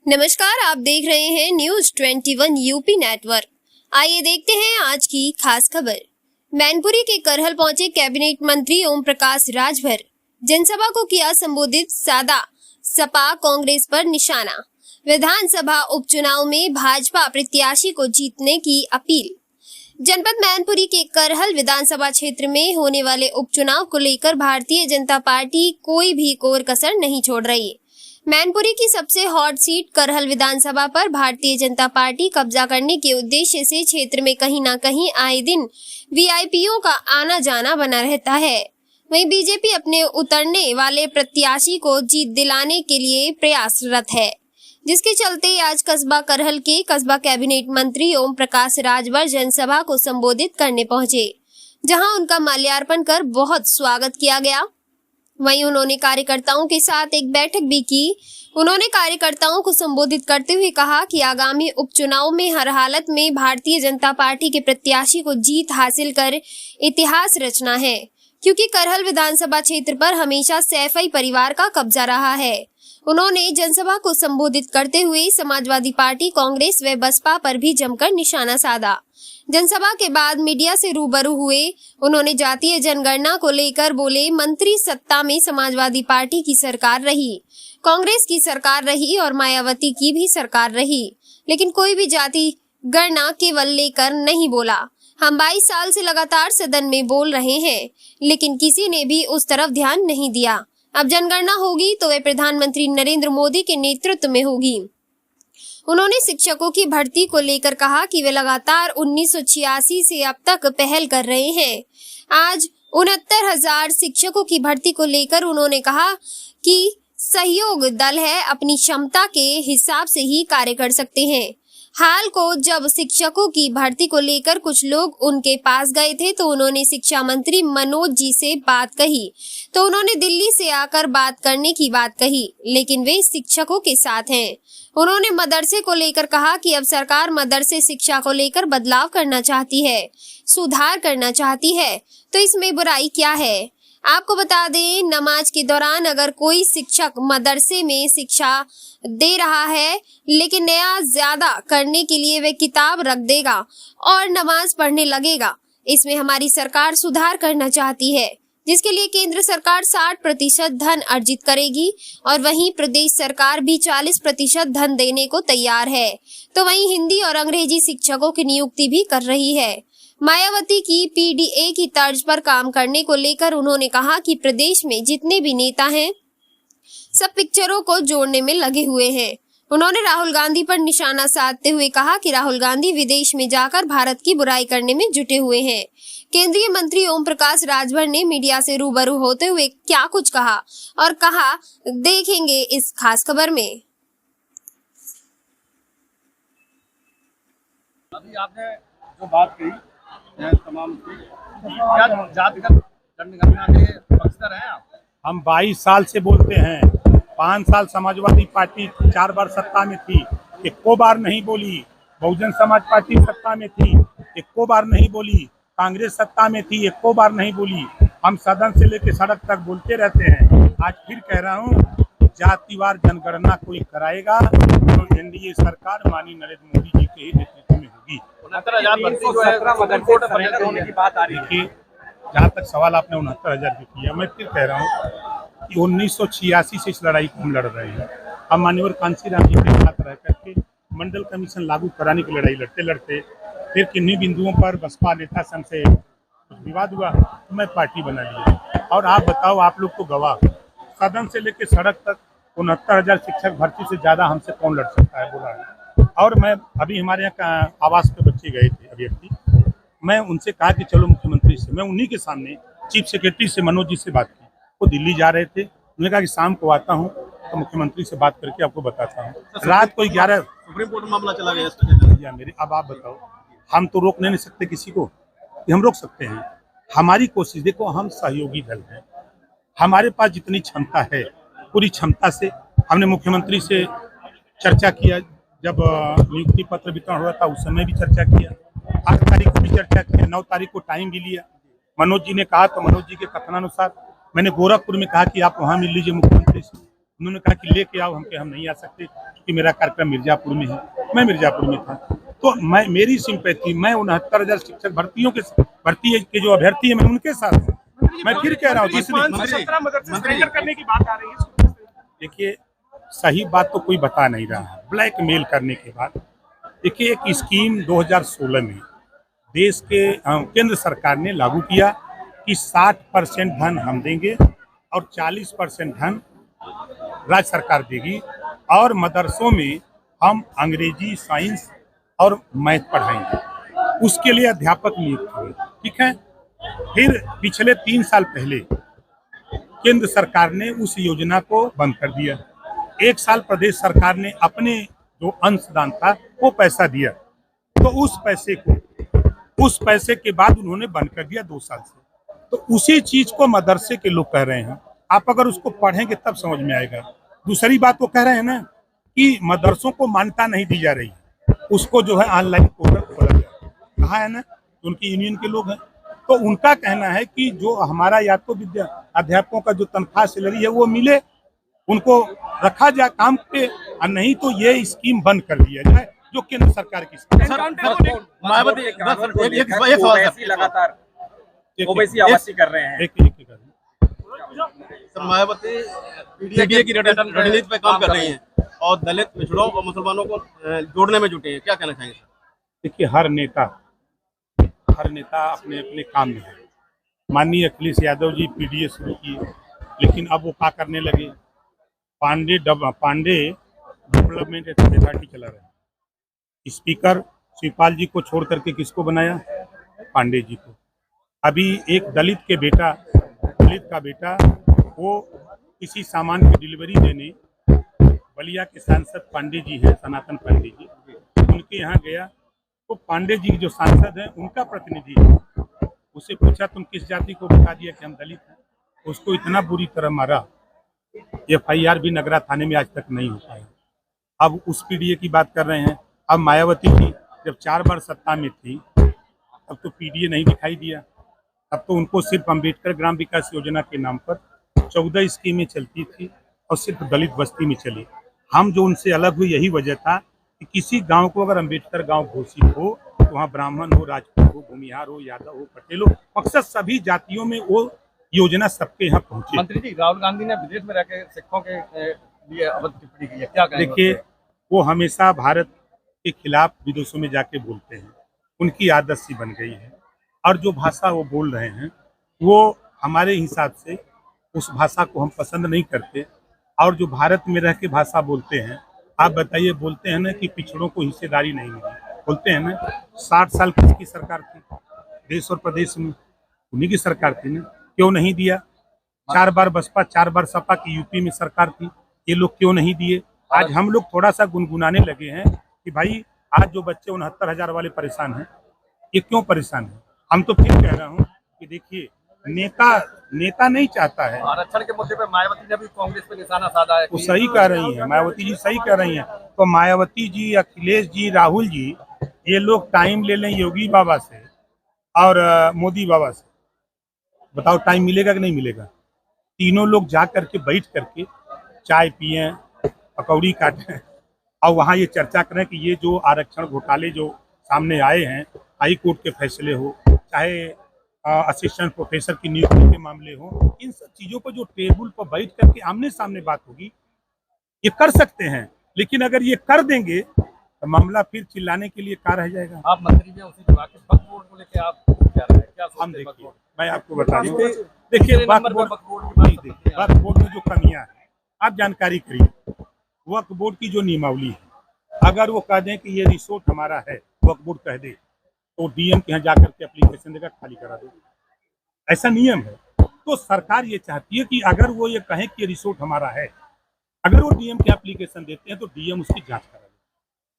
नमस्कार, आप देख रहे हैं न्यूज 21 यूपी नेटवर्क। आइए देखते हैं आज की खास खबर। मैनपुरी के करहल पहुंचे कैबिनेट मंत्री ओम प्रकाश राजभर। जनसभा को किया संबोधित, सादा सपा कांग्रेस पर निशाना। विधानसभा उपचुनाव में भाजपा प्रत्याशी को जीतने की अपील। जनपद मैनपुरी के करहल विधानसभा क्षेत्र में होने वाले उपचुनाव को लेकर भारतीय जनता पार्टी कोई भी कोर कसर नहीं छोड़ रही। मैनपुरी की सबसे हॉट सीट करहल विधानसभा पर भारतीय जनता पार्टी कब्जा करने के उद्देश्य से क्षेत्र में कहीं न कहीं आए दिन वीआईपीओ का आना जाना बना रहता है। वहीं बीजेपी अपने उतरने वाले प्रत्याशी को जीत दिलाने के लिए प्रयासरत है, जिसके चलते आज कस्बा करहल के कस्बा कैबिनेट मंत्री ओम प्रकाश राजभर जनसभा को संबोधित करने पहुंचे, जहां उनका माल्यार्पण कर बहुत स्वागत किया गया। वहीं उन्होंने कार्यकर्ताओं के साथ एक बैठक भी की। उन्होंने कार्यकर्ताओं को संबोधित करते हुए कहा कि आगामी उपचुनाव में हर हालत में भारतीय जनता पार्टी के प्रत्याशी को जीत हासिल कर इतिहास रचना है, क्योंकि करहल विधानसभा क्षेत्र पर हमेशा सैफई परिवार का कब्जा रहा है। उन्होंने जनसभा को संबोधित करते हुए समाजवादी पार्टी, कांग्रेस व बसपा पर भी जमकर निशाना साधा। जनसभा के बाद मीडिया से रूबरू हुए उन्होंने जातीय जनगणना को लेकर बोले, मंत्री सत्ता में समाजवादी पार्टी की सरकार रही, कांग्रेस की सरकार रही और मायावती की भी सरकार रही, लेकिन कोई भी जाति गणना केवल लेकर नहीं बोला। हम 22 साल से लगातार सदन में बोल रहे हैं, लेकिन किसी ने भी उस तरफ ध्यान नहीं दिया। अब जनगणना होगी तो वह प्रधानमंत्री नरेंद्र मोदी के नेतृत्व में होगी। उन्होंने शिक्षकों की भर्ती को लेकर कहा कि वे लगातार 1986 से अब तक पहल कर रहे हैं। आज 69,000 शिक्षकों की भर्ती को लेकर उन्होंने कहा कि सहयोग दल है, अपनी क्षमता के हिसाब से ही कार्य कर सकते हैं। हाल को जब शिक्षकों की भर्ती को लेकर कुछ लोग उनके पास गए थे तो उन्होंने शिक्षा मंत्री मनोज जी से बात कही, तो उन्होंने दिल्ली से आकर बात करने की बात कही, लेकिन वे शिक्षकों के साथ हैं। उन्होंने मदरसे को लेकर कहा कि अब सरकार मदरसे शिक्षा को लेकर बदलाव करना चाहती है, सुधार करना चाहती है, तो इसमें बुराई क्या है। आपको बता दें, नमाज के दौरान अगर कोई शिक्षक मदरसे में शिक्षा दे रहा है, लेकिन नया ज्यादा करने के लिए वह किताब रख देगा और नमाज पढ़ने लगेगा, इसमें हमारी सरकार सुधार करना चाहती है, जिसके लिए केंद्र सरकार 60% धन अर्जित करेगी और वहीं प्रदेश सरकार भी 40% धन देने को तैयार है। तो वहीं हिंदी और अंग्रेजी शिक्षकों की नियुक्ति भी कर रही है। मायावती की पीडीए की तर्ज पर काम करने को लेकर उन्होंने कहा कि प्रदेश में जितने भी नेता हैं, सब पिक्चरों को जोड़ने में लगे हुए हैं। उन्होंने राहुल गांधी पर निशाना साधते हुए कहा कि राहुल गांधी विदेश में जाकर भारत की बुराई करने में जुटे हुए हैं। केंद्रीय मंत्री ओम प्रकाश राजभर ने मीडिया से रूबरू होते हुए क्या कुछ कहा और कहा, देखेंगे इस खास खबर में। अभी आपने जो बात कही तमाम क्या जातिगत जनगणना के पक्षधर हैं आप? हम 22 साल से बोलते हैं। 5 साल समाजवादी पार्टी 4 बार सत्ता में थी, एको बार नहीं बोली। बहुजन समाज पार्टी सत्ता में थी, एको बार नहीं बोली। कांग्रेस सत्ता में थी, एको बार नहीं बोली। हम सदन से लेकर सड़क तक बोलते रहते हैं। आज फिर कह रहा हूँ, जातिवार जनगणना कोई कराएगा तो एनडीए सरकार माननीय नरेंद्र मोदी जी के ही नेतृत्व में होगी। 69,000 होने की बात आ रही है। जहाँ तक सवाल आपने 69,000 की किया, मैं फिर कह रहा हूँ कि 1986 से इस लड़ाई को हम लड़ रहे हैं। हम माननीय कांशीराम जी के साथ रह करके मंडल कमीशन लागू कराने की लड़ाई लड़ते लड़ते फिर किन्हीं बिंदुओं पर बसपा नेता संघ से कुछ विवाद हुआ तो मैं पार्टी बना लिया। और आप बताओ, आप लोग तो गवाह, सदन से लेकर सड़क तक 69,000 शिक्षक भर्ती से ज्यादा हमसे कौन लड़ सकता है, बोला। और मैं अभी हमारे यहाँ आवास पे बच्चे गए थे अभ्यर्थी, मैं उनसे कहा कि चलो मुख्यमंत्री से, मैं उन्हीं के सामने चीफ सेक्रेटरी से मनोज जी से बात की। वो दिल्ली जा रहे थे, उन्होंने कहा कि शाम को आता हूँ तो मुख्यमंत्री से बात करके आपको बताता हूँ। रात को 11 सुप्रीम कोर्ट में मामला चला गया मेरे। अब आप बताओ, हम तो रोक नहीं सकते किसी को, हम रोक सकते हैं। हमारी कोशिश देखो, हम सहयोगी दल हैं, हमारे पास जितनी क्षमता है पूरी क्षमता से हमने मुख्यमंत्री से चर्चा किया। जब नियुक्ति पत्र वितरण हुआ था उस समय भी चर्चा किया, 8 तारीख को भी चर्चा किया, 9 तारीख को टाइम भी लिया। मनोज जी ने कहा तो मनोज जी के कथनानुसार मैंने गोरखपुर में कहा कि आप वहाँ मिल लीजिए मुख्यमंत्री से। उन्होंने कहा कि लेके आओ, हम नहीं आ सकते कि मेरा कार्यक्रम मिर्जापुर में है, मैं मिर्जापुर में था। तो मेरी सिंपैथी, मैं 69,000 शिक्षक भर्ती के जो अभ्यर्थी है मैं उनके साथ हूँ। मैं फिर कह रहा हूँ, करने की बात आ रही है। देखिए, सही बात तो कोई बता नहीं रहा है। ब्लैकमेल करने के बाद देखिए, एक स्कीम 2016 में देश के केंद्र सरकार ने लागू किया कि 60% धन हम देंगे और 40% धन राज्य सरकार देगी, और मदरसों में हम अंग्रेजी, साइंस और मैथ पढ़ाएंगे। उसके लिए अध्यापक नियुक्त हुए, ठीक है। फिर पिछले 3 साल पहले केंद्र सरकार ने उस योजना को बंद कर दिया। 1 साल प्रदेश सरकार ने अपने जो अंशदान था वो पैसा दिया, तो उस पैसे के बाद उन्होंने बंद कर दिया 2 साल से। तो उसी चीज को मदरसे के लोग कह रहे हैं। आप अगर उसको पढ़ेंगे तब समझ में आएगा। दूसरी बात वो कह रहे हैं ना कि मदरसों को मान्यता नहीं दी जा रही, उसको जो है ऑनलाइन पोर्टल खोला गया, कहा है ना, तो उनकी यूनियन के लोग हैं। तो उनका कहना है कि जो हमारा या तो अध्यापकों का जो तनख्वाह सैलरी है वो मिले, उनको रखा जाए काम पे, और नहीं तो ये स्कीम बंद कर दिया जाए जो केंद्र सरकार की मायावती लगातार ओवैसी आवासी कर रहे हैं। मायावती पीडीए की रणनीति पे काम कर रही हैं और दलित, पिछड़ों और मुसलमानों को जोड़ने में जुटे हैं, क्या कहना चाहेंगे? देखिए, हर नेता अपने अपने काम में है। माननीय अखिलेश यादव जी पीडीए शुरू किए, लेकिन अब वो क्या करने लगे, पांडे डेवलपमेंट अथॉरिटी चला रहे हैं। स्पीकर शिवपाल जी को छोड़ करके किसको बनाया? पांडे जी को। अभी एक दलित का बेटा वो किसी सामान की डिलीवरी देने बलिया के सांसद पांडे जी हैं, सनातन पांडे जी, उनके यहाँ गया, तो पांडे जी जो सांसद हैं उनका प्रतिनिधि उससे पूछा तुम किस जाति को, बता दिया कि हम दलित हैं। उसको इतना बुरी तरह मारा, FIR भी नगरा थाने में आज तक नहीं हो पाया। अब उस पीडीए की बात कर रहे हैं। अब मायावती जी जब 4 बार सत्ता में थी तब तो पीडीए नहीं दिखाई दिया, तब तो उनको सिर्फ अम्बेडकर ग्राम विकास योजना के नाम पर 14 स्कीमें चलती थी और सिर्फ दलित बस्ती में चली। हम जो उनसे अलग हुए यही वजह था कि किसी गांव को अगर अम्बेडकर गांव घोषित हो तो वहाँ ब्राह्मण हो, राजपूत हो, भूमिहार हो, यादव हो, पटेल हो, मकसद सभी जातियों में वो योजना सबके यहाँ पहुंचे। मंत्री जी, राहुल गांधी ने विदेश में रहकर सिखों के लिए अवध टिप्पणी की है, क्या कहेंगे? देखिए, वो हमेशा भारत के खिलाफ विदेशों में जाके बोलते हैं, उनकी आदत सी बन गई है, और जो भाषा वो बोल रहे हैं वो हमारे हिसाब से उस भाषा को हम पसंद नहीं करते। और जो भारत में रह के भाषा बोलते हैं, आप बताइए, बोलते हैं ना कि पिछड़ों को हिस्सेदारी नहीं मिली, बोलते हैं ना। 60 साल किसकी सरकार थी देश और प्रदेश में? उन्हीं की सरकार थी ना, क्यों नहीं दिया? 4 बार बसपा, 4 बार सपा की यूपी में सरकार थी, ये लोग क्यों नहीं दिए? आज हम लोग थोड़ा सा गुनगुनाने लगे हैं कि भाई आज जो बच्चे 69,000 वाले परेशान हैं, ये क्यों परेशान है? हम तो फिर कह रहा हूँ कि देखिए, नेता नहीं चाहता है। आरक्षण के मुद्दे पे मायावती ने भी कांग्रेस पे निशाना साधा है। वो सही कह रही है, मायावती जी सही कह रही हैं। तो मायावती जी, अखिलेश जी, राहुल जी, ये लोग टाइम ले लें योगी बाबा से और मोदी बाबा से, बताओ टाइम मिलेगा कि नहीं मिलेगा? तीनों लोग जा करके बैठ करके चाय पिए, पकौड़ी काटें और वहाँ ये चर्चा करें कि ये जो आरक्षण घोटाले जो सामने आए हैं, हाई कोर्ट के फैसले हो, चाहे असिस्टेंट प्रोफेसर की नियुक्ति के मामले हो, इन सब चीज़ों को जो टेबल पर बैठ करके आमने सामने बात होगी, ये कर सकते हैं। लेकिन अगर ये कर देंगे तो मामला फिर चिल्लाने के लिए क्या रह जाएगा? आप मंत्री जी उसी विभाग के वक्फ बोर्ड को लेकर आप क्या रहे हैं? क्या हम सोचते हैं वक्फ देखिए, बोर्ड? मैं आपको बता दूं, देखिए तीसरे वक्फ नंबर पे बोर्ड वक्फ बोर्ड की बात करते हैं। वक्फ बोर्ड में जो कमियां हैं आप जानकारी करिए। वक्फ बोर्ड की जो नियमावली है, अगर वो कह दें कि ये रिसोर्ट हमारा है, वक्फ बोर्ड कह दे, तो डीएम के यहाँ जाकर के एप्लीकेशन देकर खाली करा दो, ऐसा नियम है। तो सरकार ये चाहती है कि अगर वो ये कहें कि रिसोर्ट हमारा है, अगर वो डीएम के एप्लीकेशन देते हैं तो डीएम उसकी जांच करा दे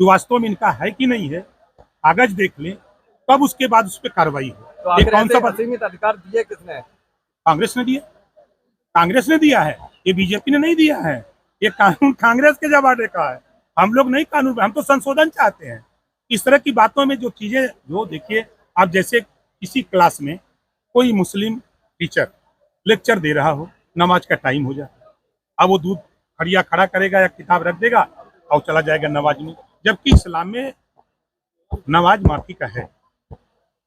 तो वास्तव में इनका है कि नहीं है, कागज देख लें, तब उसके बाद उस पर कार्रवाई हो। तो ये कौन सा असीमित अधिकार दिए किसने? कांग्रेस ने दिया, कांग्रेस ने दिया है, ये बीजेपी ने नहीं दिया है। ये कानून कांग्रेस के जमाने का है, हम लोग नहीं कानून, हम तो संशोधन चाहते हैं। इस तरह की बातों में जो चीजें, जो देखिए, आप जैसे किसी क्लास में कोई मुस्लिम टीचर लेक्चर दे रहा हो, नमाज का टाइम हो जाए, अब वो दूध खड़िया खड़ा करेगा या किताब रख देगा और चला जाएगा नमाज में, जबकि इस्लाम में नमाज माफी का है।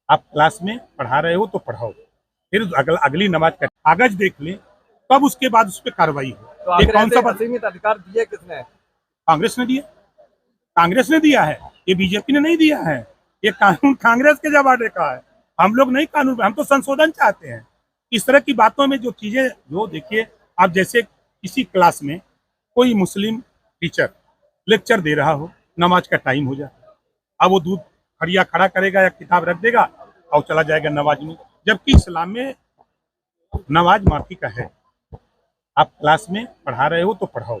आप क्लास में पढ़ा रहे हो तो पढ़ाओ, फिर अगली नमाज का कागज देख लें, तब उसके बाद उस पर कार्रवाई हो। तो ये कौन सा असीमित अधिकार दिए किसने? कांग्रेस ने दिया, कांग्रेस ने दिया है, ये बीजेपी ने नहीं दिया है। ये कानून कांग्रेस के जमाने का है, हम लोग नहीं कानून, हम तो संशोधन चाहते हैं। इस तरह की बातों में जो चीजें, जो देखिए आप जैसे किसी क्लास में कोई मुस्लिम टीचर लेक्चर दे रहा हो, नमाज का टाइम हो जाए, अब वो दूध खड़िया खड़ा करेगा या किताब रख देगा और चला जाएगा नमाज में, जबकि इस्लाम में नमाज माफी का है। आप क्लास में पढ़ा रहे हो तो पढ़ाओ,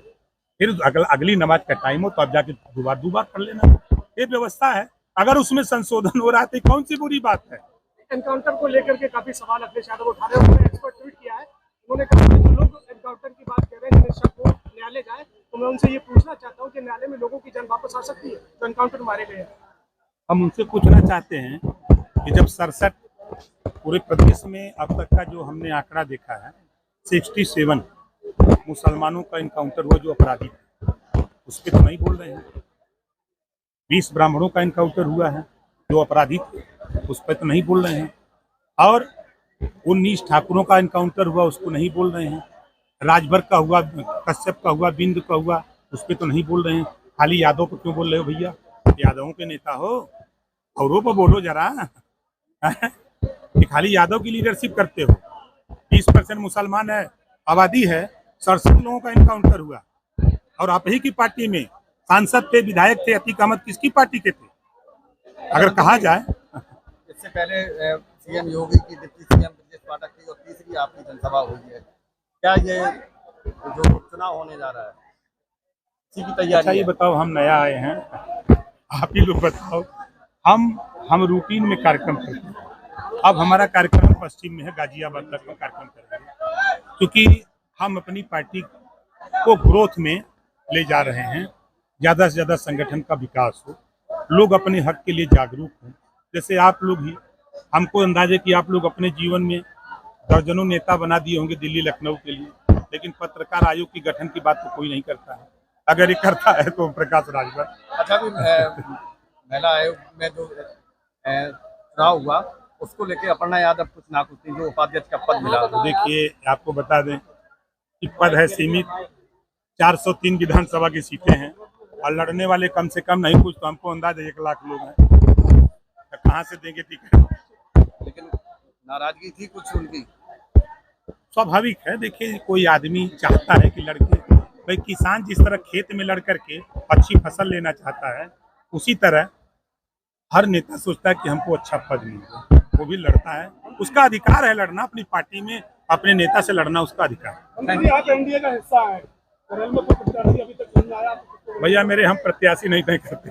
फिर अगली नमाज का टाइम हो तो आप जाके दोबारा पढ़ लेना। ये व्यवस्था है, अगर उसमें संशोधन हो रहा है तो कौन सी बुरी बात है। एनकाउंटर को लेकर के काफी सवाल अखिलेश यादव उठा रहे हैं। उन्होंने एक्सपर्ट ट्वीट किया है, उन्होंने कहा कि जो लोग एनकाउंटर की बात कर रहे हैं, जिन्हें शक हो न्यायालय जाए, तो मैं उनसे ये पूछना चाहता हूँ कि न्यायालय में लोगों की जान वापस आ सकती है जो एनकाउंटर मारे गए हैं। हम उनसे पूछना चाहते हैं कि जब 67 पूरे प्रदेश में अब तक का जो हमने आंकड़ा देखा है, 67 मुसलमानों का इनकाउंटर हुआ जो अपराधी थे, उस पर तो नहीं बोल रहे हैं। 20 ब्राह्मणों का इनकाउंटर हुआ है जो अपराधी थे, उस पर तो नहीं बोल रहे हैं। और 19 ठाकुरों का इनकाउंटर हुआ, उसको नहीं बोल रहे हैं। राजभर का हुआ, कश्यप का हुआ, बिंद का हुआ, उस पर तो नहीं बोल रहे हैं। खाली यादव को क्यों बोल रहे हो भैया? यादवों के नेता हो, औरों पर बोलो जरा कि खाली यादव की लीडरशिप करते हो। 20% मुसलमान है, आबादी है, 67 लोगों का इनकाउंटर हुआ, और आप ही की पार्टी में सांसद थे, विधायक थे। अतीक अहमद किसकी पार्टी के थे? अगर कहा जाए, इससे पहले सीएम योगी की, डिप्टी सीएम ब्रजेश पाठक की और तीसरी आपकी जनसभा हुई है, क्या ये जो चुनाव होने जा रहा है इसी की तैयारी? अच्छा ये बताओ, हम नया आए हैं, आप ही लोग बताओ। हम रूटीन में कार्यक्रम करते हैं। अब हमारा कार्यक्रम पश्चिम में है, गाजियाबाद तक में कार्यक्रम कर रहे हैं, क्योंकि हम अपनी पार्टी को ग्रोथ में ले जा रहे हैं। ज़्यादा से ज़्यादा संगठन का विकास हो, लोग अपने हक के लिए जागरूक हों। जैसे आप लोग ही, हमको अंदाजे कि आप लोग अपने जीवन में दर्जनों नेता बना दिए होंगे दिल्ली लखनऊ के लिए, लेकिन पत्रकार आयोग की गठन की बात तो कोई नहीं करता है। अगर ये करता है तो प्रकाश राजभर। अच्छा, भी महिला आयोग में जो चुनाव हुआ उसको लेके अपर्णा यादव कुछ ना कुछ जो उपाध्यक्ष का पद मिला। देखिए आपको बता दें कि पद है सीमित, 403 विधानसभा की सीटें हैं, और लड़ने वाले कम से कम नहीं कुछ तो हमको अंदाज 1 लाख लोग हैं, तो कहाँ से देंगे टिकट? लेकिन नाराजगी थी कुछ उनकी। स्वाभाविक है, देखिए कोई आदमी चाहता है कि लड़के, भाई किसान जिस तरह खेत में लड़ करके अच्छी फसल लेना चाहता है, उसी तरह हर नेता सोचता है कि हमको अच्छा पद मिले, वो भी लड़ता है। उसका अधिकार है लड़ना, अपनी पार्टी में अपने नेता से लड़ना उसका अधिकार है। आप एनडीए का हिस्सा है, केरल में तो प्रत्याशी अभी तक नहीं आया। भैया मेरे, हम प्रत्याशी नहीं तय करते,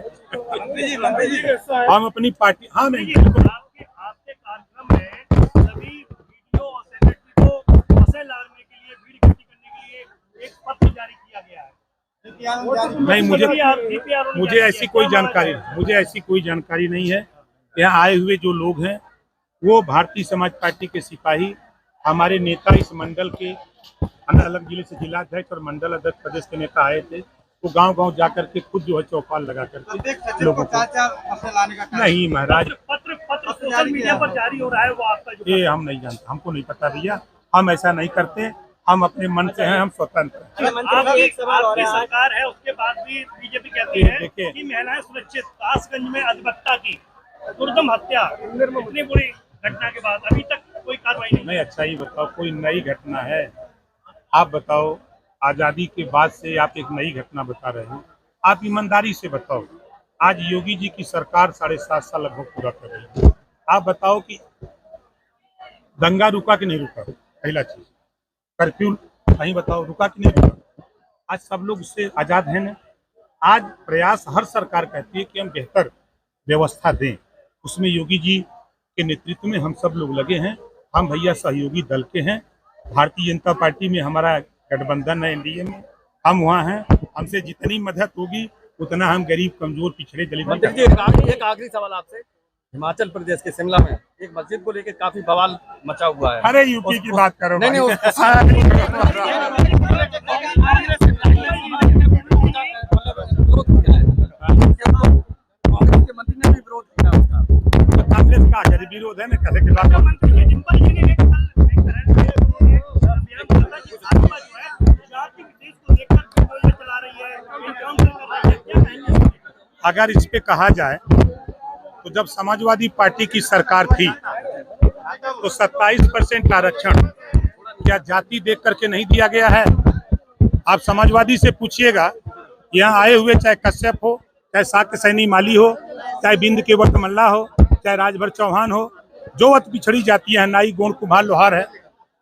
हम अपनी पार्टी। हाँ नहीं, आपके कार्यक्रम में सभी वीडियो और सेक्रेटरी को फंसे लाने के लिए, भीड़ इकट्ठी करने के लिए एक पत्र जारी किया गया है। नहीं, मुझे ऐसी कोई जानकारी नहीं है। यहाँ आए हुए जो लोग हैं वो भारतीय समाज पार्टी के सिपाही, हमारे नेता इस मंडल के अलग अलग जिले से जिलाध्यक्ष और मंडल अध्यक्ष प्रदेश के नेता आए थे। वो गांव-गांव जाकर के खुद जो है चौपाल लगा करके लोगों को नहीं महाराज, पत्र सोशल मीडिया पर जारी हो रहा है, वो आपका जो ये हम नहीं जानते, हमको नहीं पता भैया, हम ऐसा नहीं करते, हम अपने मन से हैं, हम स्वतंत्र हैं। आपकी सरकार है, उसके बाद भी बीजेपी कहती है कि महिलाएं सुरक्षित। कासगंज में अधिवक्ता की दुर्दम हत्या, इतनी बुरी घटना के बाद अभी तक कोई कार्रवाई नहीं। अच्छा ये बताओ, कोई नई घटना है? आप बताओ, आज़ादी के बाद से आप एक नई घटना बता रहे हो, आप ईमानदारी से बताओ। आज योगी जी की सरकार 7.5 साल लगभग पूरा कर रही है, आप बताओ कि दंगा रुका कि नहीं रुका? पहला चीज, कर्फ्यू कहीं बताओ रुका कि नहीं रुका? आज सब लोग उससे आज़ाद हैं ना। आज प्रयास हर सरकार कहती है कि हम बेहतर व्यवस्था दें, उसमें योगी जी के नेतृत्व में हम सब लोग लगे हैं। हम भैया सहयोगी दल के हैं, भारतीय जनता पार्टी में हमारा गठबंधन है, एनडीए में हम वहाँ हैं। हमसे जितनी मदद होगी उतना हम गरीब, कमजोर, पिछड़े, दलित। मंत्री जी, एक आखिरी सवाल आपसे। हिमाचल प्रदेश के शिमला में एक मस्जिद को लेकर काफी बवाल मचा हुआ है। अरे यूपी की बात करो, नहीं विरोध किया है, कांग्रेस के मंत्री ने भी विरोध किया उसका। तो कांग्रेस का आजादी विरोध है ना, कैसे के बाद अगर इस पे कहा जाए तो जब समाजवादी पार्टी की सरकार थी तो 27% आरक्षण क्या जाति देख करके नहीं दिया गया है? आप समाजवादी से पूछिएगा, यहाँ आए हुए चाहे कश्यप हो, चाहे साक्य सैनी माली हो, चाहे बिंद केवट मल्ला हो, चाहे राजभर चौहान हो, जो अति पिछड़ी जाति है, नाई गोंड कुम्हार लोहार है,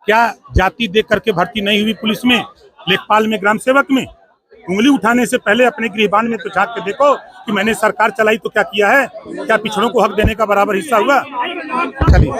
क्या जाति देख करके भर्ती नहीं हुई पुलिस में, लेखपाल में, ग्राम सेवक में? उंगली उठाने से पहले अपने गृहबान में तो झांक के देखो कि मैंने सरकार चलाई तो क्या किया है, क्या पिछड़ों को हक देने का बराबर हिस्सा हुआ? चलिए।